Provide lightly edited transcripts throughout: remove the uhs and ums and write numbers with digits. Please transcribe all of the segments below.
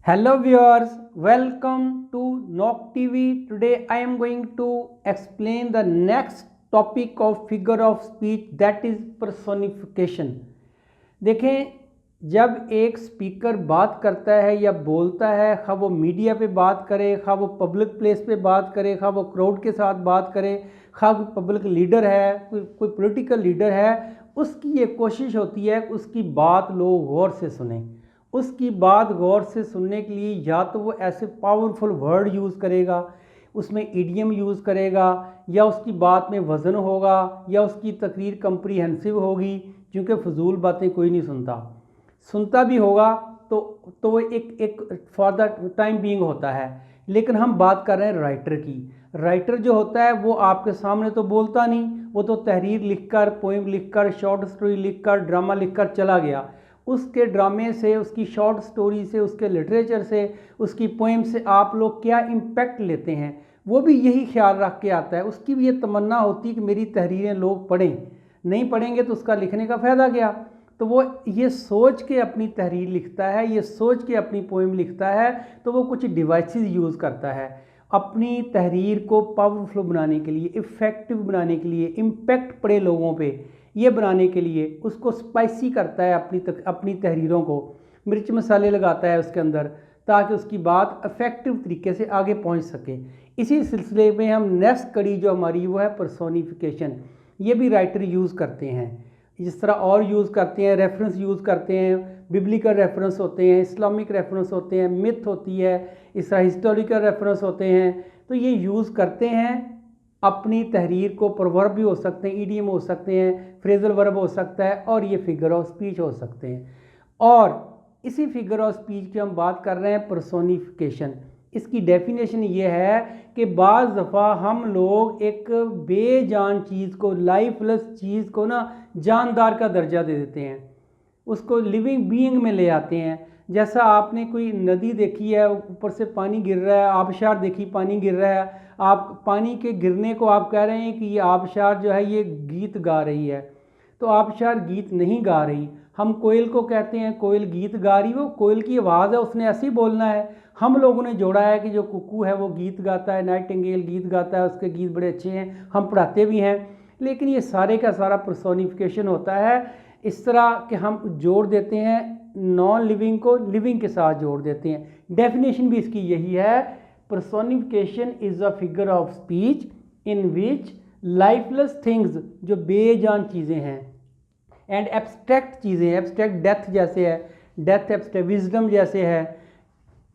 Hello viewers, welcome to Nok TV. Today I am going to explain the next topic of figure of speech, that is personification. देखें, जब एक speaker बात करता है या बोलता है, खा वो मीडिया पे बात करे, खा वो पब्लिक प्लेस पे बात करे, खा वो क्राउड के साथ बात करे, खा कोई पब्लिक लीडर है, कोई पॉलिटिकल लीडर है, उसकी ये कोशिश होती है कि उसकी बात लोग गौर से सुने। उसकी बात गौर से सुनने के लिए या तो वो ऐसे पावरफुल वर्ड यूज़ करेगा, उसमें इडियम यूज़ करेगा, या उसकी बात में वज़न होगा, या उसकी तकरीर कंप्रीहेंसिव होगी, क्योंकि फजूल बातें कोई नहीं सुनता भी होगा तो वो एक फॉर द टाइम बीइंग होता है। लेकिन हम बात कर रहे हैं राइटर की। राइटर जो होता है वो आपके सामने तो बोलता नहीं, वो तो तहरीर लिखकर, पोएम लिखकर, शॉर्ट स्टोरी लिखकर, ड्रामा लिखकर चला गया। उसके ड्रामे से, उसकी शॉर्ट स्टोरी से, उसके लिटरेचर से, उसकी पोएम से आप लोग क्या इम्पैक्ट लेते हैं, वो भी यही ख्याल रख के आता है। उसकी भी ये तमन्ना होती है कि मेरी तहरीरें लोग पढ़ें। नहीं पढ़ेंगे तो उसका लिखने का फ़ायदा क्या। तो वो ये सोच के अपनी तहरीर लिखता है, ये सोच के अपनी पोएम लिखता है, तो वो कुछ डिवाइसेस यूज़ करता है अपनी तहरीर को पावरफुल बनाने के लिए, इफ़ेक्टिव बनाने के लिए, इम्पैक्ट पड़े लोगों पे ये बनाने के लिए। उसको स्पाइसी करता है अपनी तहरीरों को, मिर्च मसाले लगाता है उसके अंदर, ताकि उसकी बात इफ़ेक्टिव तरीके से आगे पहुंच सके। इसी सिलसिले में हम नेक्स्ट कड़ी जो हमारी वो है पर्सोनिफिकेशन। ये भी राइटर यूज़ करते हैं, जिस तरह और यूज़ करते हैं, रेफरेंस यूज़ करते हैं, बिब्लिकल रेफरेंस होते हैं, इस्लामिक रेफरेंस होते हैं, मिथ होती है, इस तरह हिस्टोरिकल रेफरेंस होते हैं। तो ये यूज़ करते हैं अपनी तहरीर को। प्रोवर्ब भी हो सकते हैं, ईडियम हो सकते हैं, फ्रेजल वर्ब हो सकता है, और ये फिगर ऑफ स्पीच हो सकते हैं। और इसी फिगर ऑफ स्पीच की हम बात कर रहे हैं पर्सोनिफिकेशन। इसकी डेफिनेशन ये है कि बाज़ दफ़ा हम लोग एक बेजान चीज़ को, लाइफलेस चीज़ को ना जानदार का दर्जा दे देते हैं, उसको लिविंग बीइंग में ले आते हैं। जैसा आपने कोई नदी देखी है, ऊपर से पानी गिर रहा है, आबशार देखी, पानी गिर रहा है, आप पानी के गिरने को आप कह रहे हैं कि ये आबशार जो है ये गीत गा रही है। तो आबशार गीत नहीं गा रही। हम कोयल को कहते हैं कोयल गीत गा रही, वो कोयल की आवाज़ है, उसने ऐसे ही बोलना है। हम लोगों ने जोड़ा है कि जो कुकू है वो गीत गाता है, नाइटिंगेल गीत गाता है, उसके गीत बड़े अच्छे हैं, हम पढ़ाते भी हैं। लेकिन ये सारे का सारा पर्सोनिफिकेशन होता है। इस तरह कि हम जोड़ देते हैं नॉन लिविंग को लिविंग के साथ जोड़ देते हैं। डेफिनेशन भी इसकी यही है, personification is a figure of speech in which lifeless things, जो बेजान चीज़ें हैं, एंड एब्स्ट्रैक्ट चीज़ें, एब्स्ट्रैक्ट डेथ जैसे है, डेथ एब्स्ट्रैक्ट विजडम जैसे है,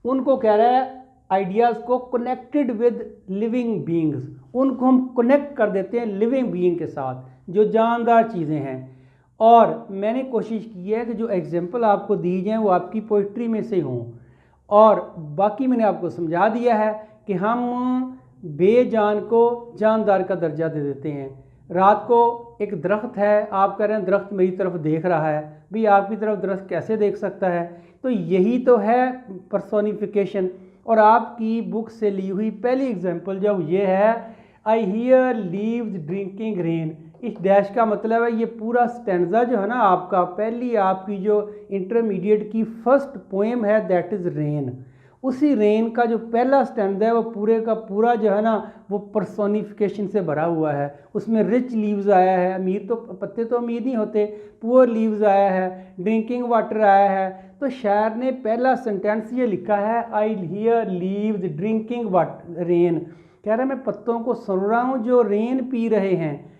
उनको कह रहा है आइडियाज़ को कनेक्टेड विद लिविंग बीइंग्स, उनको हम कनेक्ट कर देते हैं लिविंग बीइंग के साथ, जो जानदार चीज़ें हैं। और मैंने कोशिश की है कि जो एग्जांपल आपको दी जाएँ वो आपकी पोइट्री में से हों, और बाकी मैंने आपको समझा दिया है कि हम बेजान को जानदार का दर्जा दे देते हैं। रात को एक दरख्त है, आप कह रहे हैं दरख्त मेरी तरफ देख रहा है, भाई आपकी तरफ दरख्त कैसे देख सकता है। तो यही तो है पर्सोनिफिकेशन। और आपकी बुक से ली हुई पहली एग्जांपल जो ये है, I hear leaves drinking rain. इस डैश का मतलब है ये पूरा स्टैंजा जो है ना आपका, पहली आपकी जो इंटरमीडिएट की फर्स्ट पोएम है, दैट इज़ रेन। उसी रेन का जो पहला स्टैंजा है वो पूरे का पूरा जो है ना वो पर्सोनिफिकेशन से भरा हुआ है। उसमें रिच लीव्स आया है, अमीर तो पत्ते तो अमीर नहीं होते, पुअर लीव्स आया है, ड्रिंकिंग वाटर आया है। तो शायर ने पहला सेंटेंस ये लिखा है, I hear leaves drinking water rain. कह रहा है मैं पत्तों को सुन रहा हूँ जो रेन पी रहे हैं।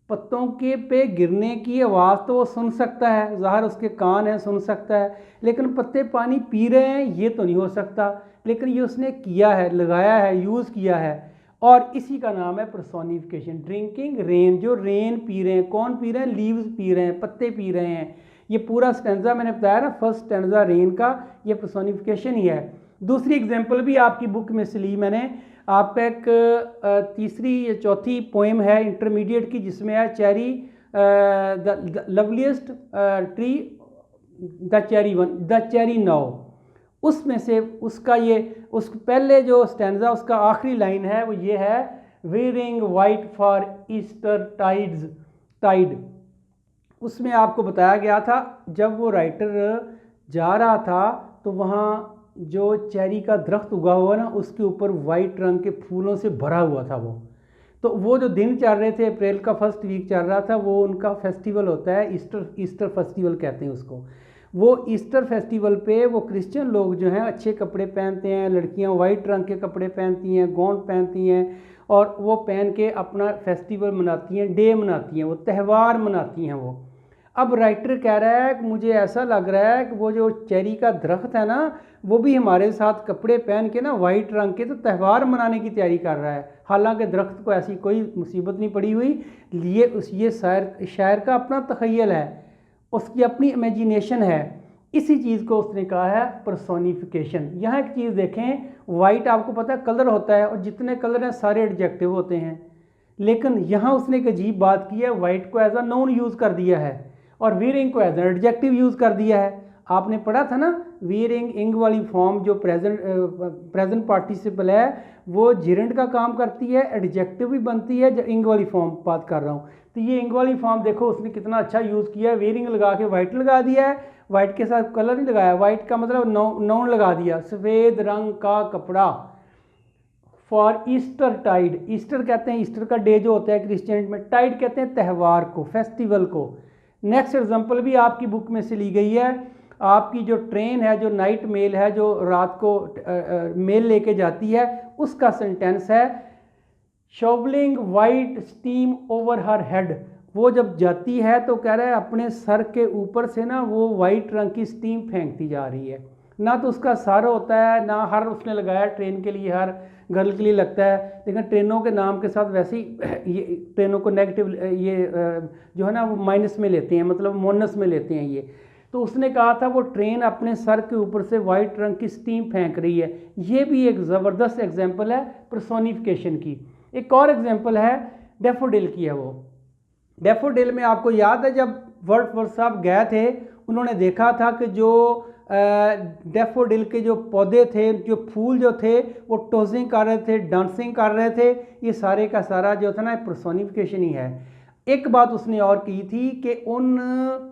पत्तों के पे गिरने की आवाज़ तो वो सुन सकता है, ज़ाहिर उसके कान हैं, सुन सकता है, लेकिन पत्ते पानी पी रहे हैं ये तो नहीं हो सकता। लेकिन ये उसने किया है, लगाया है, यूज़ किया है, और इसी का नाम है पर्सोनिफिकेशन। ड्रिंकिंग रेन, जो रेन पी रहे हैं, कौन पी रहे हैं, लीव्स पी रहे हैं, पत्ते पी रहे हैं। ये पूरा स्टैंजा मैंने बताया ना, फर्स्ट स्टैंजा रेन का, ये पर्सोनिफिकेशन ही है। दूसरी एग्जाम्पल भी आपकी बुक में से ली मैंने। आपका एक तीसरी या चौथी पोएम है इंटरमीडिएट की, जिसमें है cherry, the loveliest tree, the cherry one, the cherry now. उसमें से उसका ये उस पहले जो स्टैंजा उसका आखिरी लाइन है वो ये है, wearing white for Eastertide. उसमें आपको बताया गया था जब वो राइटर जा रहा था तो वहाँ जो चेरी का दरख्त उगा हुआ ना उसके ऊपर वाइट रंग के फूलों से भरा हुआ था तो वो जो दिन चल रहे थे, अप्रैल का फर्स्ट वीक चल रहा था, वो उनका फेस्टिवल होता है, ईस्टर फेस्टिवल कहते हैं उसको। वो ईस्टर फेस्टिवल पे वो क्रिश्चियन लोग जो हैं अच्छे कपड़े पहनते हैं, लड़कियां वाइट रंग के कपड़े पहनती हैं, गाउन पहनती हैं और वो पहन के अपना फेस्टिवल मनाती हैं, डे मनाती हैं, वो त्यौहार मनाती हैं वो। अब राइटर कह रहा है कि मुझे ऐसा लग रहा है कि वो जो चेरी का दरख्त है ना वो भी हमारे साथ कपड़े पहन के ना वाइट रंग के तो त्यौहार मनाने की तैयारी कर रहा है। हालांकि दरख्त को ऐसी कोई मुसीबत नहीं पड़ी हुई, ये शायर का अपना तख़य्युल है, उसकी अपनी इमेजिनेशन है। इसी चीज़ को उसने कहा है पर्सोनिफिकेशन। यहाँ एक चीज़ देखें, वाइट आपको पता है कलर होता है और जितने कलर हैं सारे एडजेक्टिव होते हैं, लेकिन यहाँ उसने एक अजीब बात की है, वाइट को एज अ नाउन यूज़ कर दिया है और वीयरिंग को एज अ एडजेक्टिव यूज़ कर दिया है। आपने पढ़ा था ना, वीयरिंग इंग वाली फॉर्म जो प्रेजेंट पार्टिसिपल है वो जिरेंड का काम करती है, एडजेक्टिव भी बनती है, जब इंग वाली फॉर्म बात कर रहा हूँ। तो ये इंग वाली फॉर्म देखो उसने कितना अच्छा यूज़ किया है, वीयरिंग लगा के वाइट लगा दिया है, वाइट के साथ कलर नहीं लगाया, वाइट का मतलब नाउन लगा दिया, सफ़ेद रंग का कपड़ा। फॉर ईस्टर टाइड, ईस्टर कहते हैं ईस्टर का डे जो होता है क्रिश्चियन में, टाइड कहते हैं त्यौहार को, फेस्टिवल को। नेक्स्ट एग्जांपल भी आपकी बुक में से ली गई है। आपकी जो ट्रेन है, जो नाइट मेल है, जो रात को मेल लेके जाती है, उसका सेंटेंस है shovelling white steam over her head. वो जब जाती है तो कह रहा है अपने सर के ऊपर से ना वो वाइट रंग की स्टीम फेंकती जा रही है। ना तो उसका सर होता है, ना हर उसने लगाया ट्रेन के लिए, हर गर्ल के लिए लगता है, लेकिन ट्रेनों के नाम के साथ वैसे ही ये ट्रेनों को नेगेटिव ये जो है ना वो माइनस में लेते हैं, मतलब मोनस में लेते हैं ये। तो उसने कहा था वो ट्रेन अपने सर के ऊपर से वाइट रंग की स्टीम फेंक रही है। ये भी एक ज़बरदस्त एग्जाम्पल है पर्सोनिफिकेशन की। एक और एग्जाम्पल है डैफोडिल की है। वो डैफोडिल में आपको याद है जब वर्ड्सवर्थ साहब गए थे, उन्होंने देखा था कि जो डैफोडिल के जो पौधे थे, जो फूल जो थे वो टोजिंग कर रहे थे, डांसिंग कर रहे थे। ये सारे का सारा जो था ना पर्सोनिफिकेशन ही है। एक बात उसने और की थी कि उन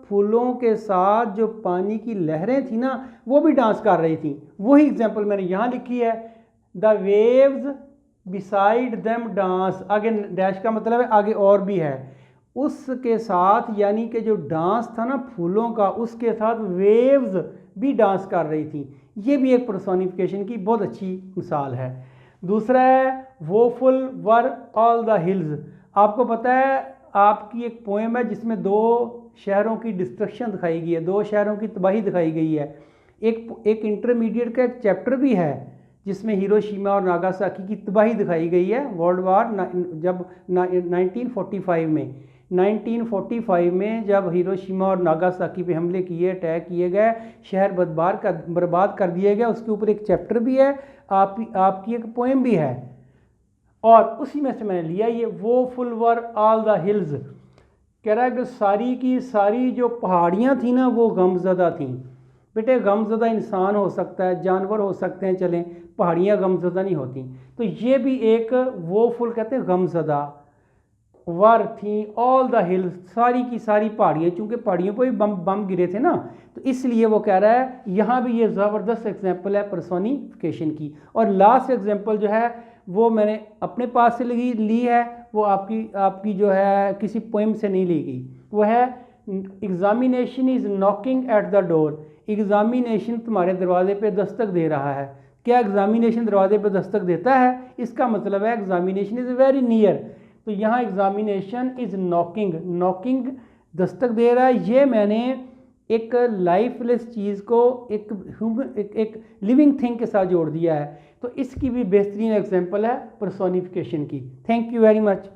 फूलों के साथ जो पानी की लहरें थी ना वो भी डांस कर रही थी। वही एग्जाम्पल मैंने यहाँ लिखी है, the waves beside them dance. आगे डैश का मतलब है आगे और भी है, उसके साथ, यानी कि जो डांस था ना फूलों का, उसके साथ वेव्स भी डांस कर रही थी। ये भी एक पर्सोनिफिकेशन की बहुत अच्छी मिसाल है। दूसरा है woeful were all the hills. आपको पता है आपकी एक पोएम है जिसमें दो शहरों की डिस्ट्रक्शन दिखाई गई है, दो शहरों की तबाही दिखाई गई है। एक इंटरमीडिएट का एक चैप्टर भी है जिसमें हिरोशिमा और नागासाकी की तबाही दिखाई गई है। वर्ल्ड वार जब 1945 में जब हिरोशिमा और नागासाकी पे हमले किए, अटैक किए गए, शहर बर्बाद कर दिया गया, उसके ऊपर एक चैप्टर भी है, आपकी एक पोएम भी है, और उसी में से मैंने लिया ये वो full were all the hills. कह रहा है कि सारी की सारी जो पहाड़ियाँ थी ना वो गमज़दा थीं। बेटे गमज़दा इंसान हो सकता है, जानवर हो सकते हैं, चलें, पहाड़ियाँ गमज़दा नहीं होती। तो ये भी एक वो फुल कहते हैं गमज़दा वर थी, ऑल द हिल्स, सारी की सारी पहाड़ियाँ, चूँकि पहाड़ियों पर भी बम गिरे थे ना, तो इसलिए वो कह रहा है यहाँ भी ये ज़बरदस्त एग्जाम्पल है पर्सोनिफिकेशन की। और लास्ट एग्जाम्पल जो है वो मैंने अपने पास से ली है, वो आपकी जो है किसी पोएम से नहीं ली गई। वो है examination is knocking at the door. Examination तुम्हारे दरवाजे पे दस्तक दे रहा है। क्या एग्जामिनेशन दरवाजे पे दस्तक देता है? इसका मतलब है एग्जामिनेशन इज़ वेरी नियर। तो यहाँ एग्जामिनेशन इज़ नॉकिंग दस्तक दे रहा है। ये मैंने एक लाइफलेस चीज़ को एक लिविंग थिंग के साथ जोड़ दिया है। तो इसकी भी बेहतरीन एग्जाम्पल है पर्सोनिफिकेशन की। Thank you very much.